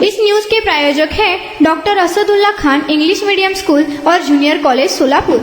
इस news के प्रायोजक हैं doctor Asadullah Khan English medium school और जूनियर कॉलेज सोलापुर।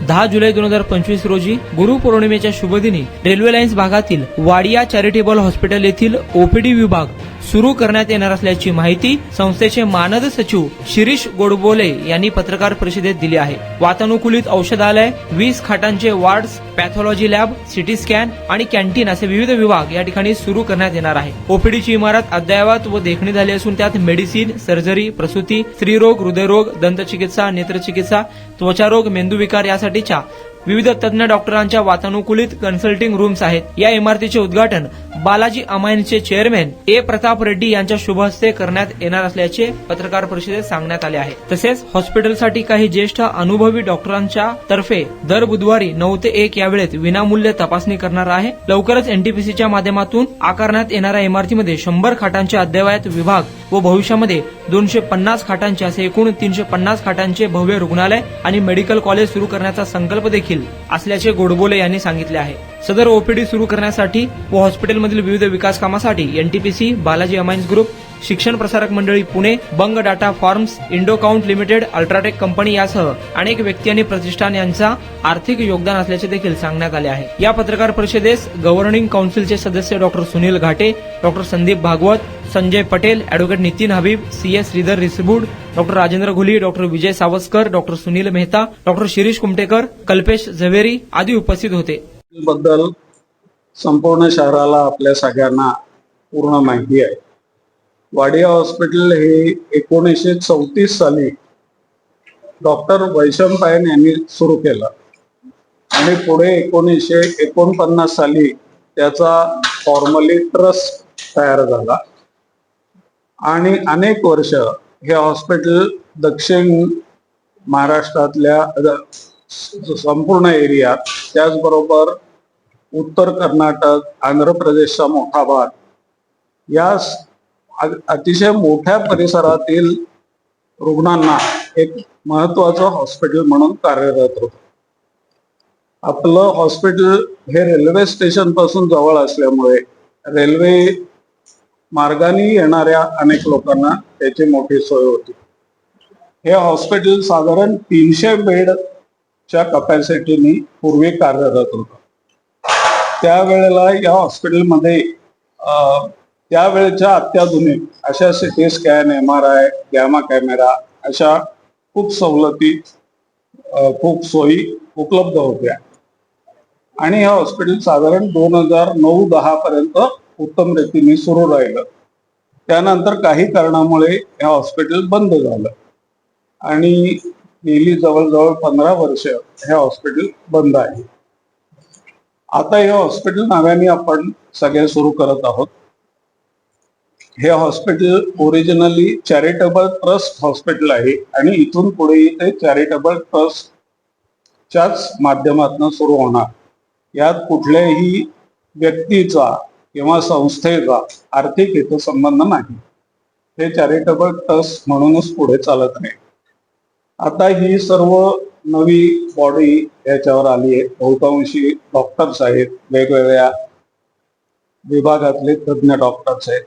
10 जुलै 2025 रोजी गुरुपौर्णिमेच्या शुभदिनी रेल्वे लाईन्स भागातील वाडिया चॅरिटेबल हॉस्पिटल येथील ओपीडी विभाग सुरू करण्यात येणार असल्याची माहिती संस्थेचे मानद सचिव शिरीष गोडबोले यांनी पत्रकार परिषदेत दिली आहे। वातानुकूलित औषधालय, 20 खाटांचे wards, pathology lab, CT scan आणि कॅन्टीन असे विविध विभाग या ठिकाणी सुरू करण्यात येणार आहे। ओपीडीची इमारत अद्ययावत व देखणी झाली असून त्यात मेडिसिन, सर्जरी, प्रसूती, स्त्रीरोग, हृदयरोग, दंतचिकित्सा, नेत्रचिकित्सा, त्वचारोग, मेंदूविकार यासाठीच्या विविध तज्ञ डॉक्टरांच्या वातानुकूलित कन्सल्टिंग रूम्स आहेत। या इमारतीचे उद्घाटन बालाजी अमाइन्सचे चेअरमॅन ए प्रताप रेड्डी यांच्या शुभ हस्ते करण्यात येणार असल्याचे पत्रकार परिषदेत सांगण्यात आले आहे। तसेच हॉस्पिटलसाठी काही ज्येष्ठ अनुभवी डॉक्टरांच्या तर्फे दर बुधवारी 9 ते 1 या वेळेत विनामूल्य तपासणी करणार आहे। लवकरच एनटीपीसीच्या माध्यमातून आकारण्यात येणाऱ्या इमारतीमध्ये 100 खाटांचे अद्ययावत विभाग व भविष्यामध्ये 250 खाटांचे असे एकूण 350 खाटांचे भव्य रुग्णालय आणि मेडिकल कॉलेज सुरू करण्याचा संकल्प देखील असल्याचे गोडबोले यांनी सांगितले आहे। सदर ओपीडी सुरू करण्यासाठी व हॉस्पिटलमधील विविध विकास कामासाठी NTPC, Balaji amines group, Shikshan Prasarak Mandali Pune, बंग data farms, Indo Count limited, UltraTech company यासह अनेक व्यक्ती आणि प्रतिष्ठान यांचा आर्थिक योगदान असल्याचे देखील सांगण्यात आले आहे। या पत्रकार परिषदेस गव्हर्निंग काउन्सिलचे सदस्य doctor Sunil Ghate, doctor Sandeep Bhagwat, Sanjay Patel, advocate Nitin Habib, CS Shridhar Risbud, doctor Rajendra Ghuli, doctor Vijay Savaskar, doctor Sunil Mehta, doctor Shirish Kumtekar, Kalpesh Zaveri आदी उपस्थित होते। बद्दल संपूर्ण शहराला आपल्या सगळ्यांना पूर्ण माहिती आहे। वाडिया हॉस्पिटल हे 1934 साली डॉक्टर वैशम पायन यांनी सुरू केलं आणि पुढे 1949 साली त्याचा फॉर्मली ट्रस्ट तयार झाला आणि अनेक वर्ष हे हॉस्पिटल दक्षिण महाराष्ट्रातल्या संपूर्ण एरियात, त्याचबरोबर उत्तर कर्नाटक, आंध्र प्रदेशचा मोठा भाग या अतिशय मोठ्या परिसरातील रुग्णांना एक महत्वाचं हॉस्पिटल म्हणून कार्यरत होतं। आपलं हॉस्पिटल हे रेल्वे स्टेशन पासून जवळ असल्यामुळे रेल्वे मार्गाने येणाऱ्या अनेक लोकांना त्याची मोठी सोय होती। हे हॉस्पिटल साधारण 300 बेडच्या कपॅसिटीने पूर्वी कार्यरत होतं। त्यावेळेला या हॉस्पिटलमध्ये त्यावेळेच्या अत्याधुनिक अशा CT scan, MRI, gamma camera अशा खूप सवलती, खूप सोयी उपलब्ध होत्या आणि हे हॉस्पिटल साधारण 2009-10 पर्यंत उत्तम रीतीने सुरू राहिलं। त्यानंतर काही कारणामुळे हे हॉस्पिटल बंद झालं आणि गेली जवळजवळ 15 वर्ष हे हॉस्पिटल बंद आहे। आता हे हॉस्पिटल नव्याने आपण सगळे सुरू करत आहोत। हे hospital originally charitable trust hospital आहे आणि इथून पुढे ते चॅरिटेबल ट्रस्टच्याच माध्यमातून सुरू होणार। यात कुठल्याही व्यक्तीचा किंवा संस्थेचा आर्थिक हितसंबंध नाही। हे चॅरिटेबल ट्रस्ट म्हणूनच पुढे चालत नाही। आता ही सर्व नवी बॉडी याच्यावर आली आहे। बहुतांशी डॉक्टर्स आहेत, वेगवेगळ्या विभागातले तज्ञ डॉक्टर्स आहेत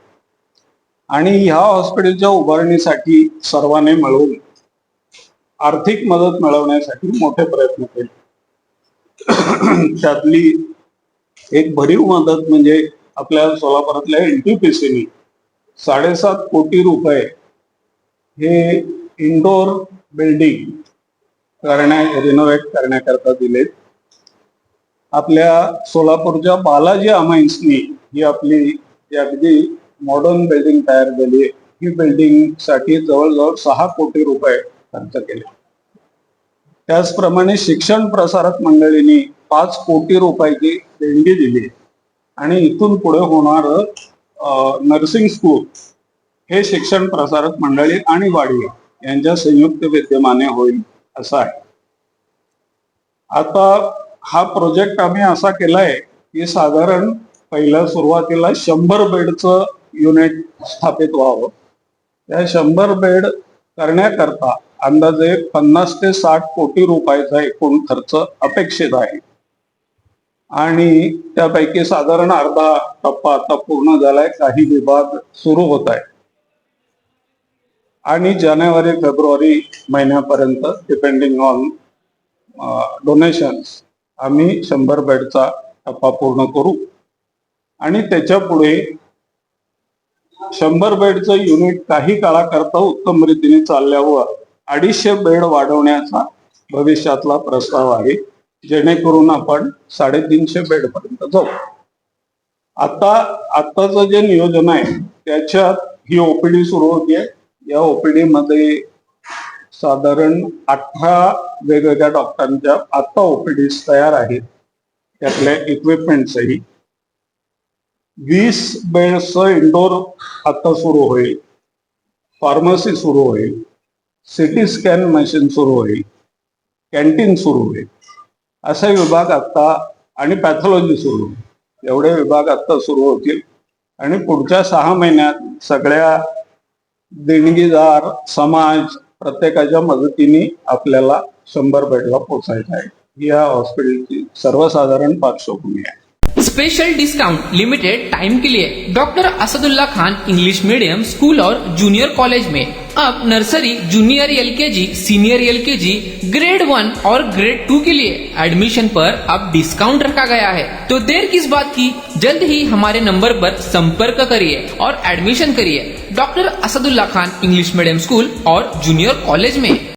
आणि ह्या हॉस्पिटलच्या उभारणीसाठी सर्वांनी मिळून आर्थिक मदत मिळवण्यासाठी मोठे प्रयत्न केले। त्यातली एक भरीव मदत म्हणजे आपल्या सोलापुरातल्या एनटीपीसीने 7.5 कोटी रुपये हे इंडोर बिल्डिंग रिनोव्हेट करण्याकरता दिले। आपल्या सोलापूरच्या बालाजी अमाइन्सनी ही आपली अगदी मॉडर्न बिल्डिंग तयार केली। ही बिल्डिंग साठी जवळजवळ 6 कोटी रुपये खर्च केले। त्याचप्रमाणे शिक्षण प्रसारक मंडळींनी 5 कोटी रुपयाची देणगी दिली आणि इथून पुढे होणार नर्सिंग स्कूल हे शिक्षण प्रसारक मंडळी आणि वाडिया यांच्या संयुक्त विद्यमाने होईल असं आहे। आता हा प्रोजेक्ट आम्ही असा केलाय की साधारण पहिल्या सुरुवातीला 100 बेडचं युनिट स्थापित व्हावं। त्या 100 बेड करण्याकरता अंदाजे 50 ते 60 कोटी रुपयाचा एकूण खर्च अपेक्षित आहे। आणि त्यापैकी साधारण अर्धा टप्पा आता पूर्ण झालाय. काही विभाग सुरू होत आहे आणि जानेवारी फेब्रुवारी महिन्यापर्यंत डिपेंडिंग ऑन डोनेशन्स आम्ही 100 बेडचा टप्पा पूर्ण करू आणि त्याच्या पुढे 100 बेडचं युनिट काही काळाकरता उत्तम रीतीने चालल्यावर 250 बेड वाढवण्याचा भविष्यातला प्रस्ताव आहे, जेणेकरून आपण 350 बेड पर्यंत जाऊ. आताचं जे नियोजन आहे त्याच्यात ही ओपीडी सुरू होतीये. या ओपीडी मध्ये साधारण 18 वेगवेगळ्या डॉक्टरांच्या आता ओपीडी तयार आहेत, त्यातल्या इक्विपमेंटसही. 20 बेडचं इंडोर आता सुरू होईल, फार्मसी सुरू होईल, सिटी स्कॅन मशीन सुरू होईल, कॅन्टीन सुरू होईल, असे विभाग आता आणि पॅथॉलॉजी सुरू होईल. एवढे विभाग आता सुरू होतील आणि पुढच्या 6 महिन्यात सगळ्या देणगीदार समाज प्रत्येकाच्या मदतीने आपल्याला 100 बेडला पोहोचायचं आहे. ही या हॉस्पिटलची सर्वसाधारण पार्श्वभूमी आहे. स्पेशल डिस्काउंट लिमिटेड टाइम के लिए doctor Asadullah Khan English medium school और जूनियर कॉलेज में अब nursery, junior LKG, senior LKG, grade 1 और ग्रेड 2 के लिए एडमिशन पर अब डिस्काउंट रखा गया है. तो देर किस बात की, जल्द ही हमारे नंबर पर संपर्क करिए और एडमिशन करिए doctor Asadullah Khan English medium school और जूनियर कॉलेज में.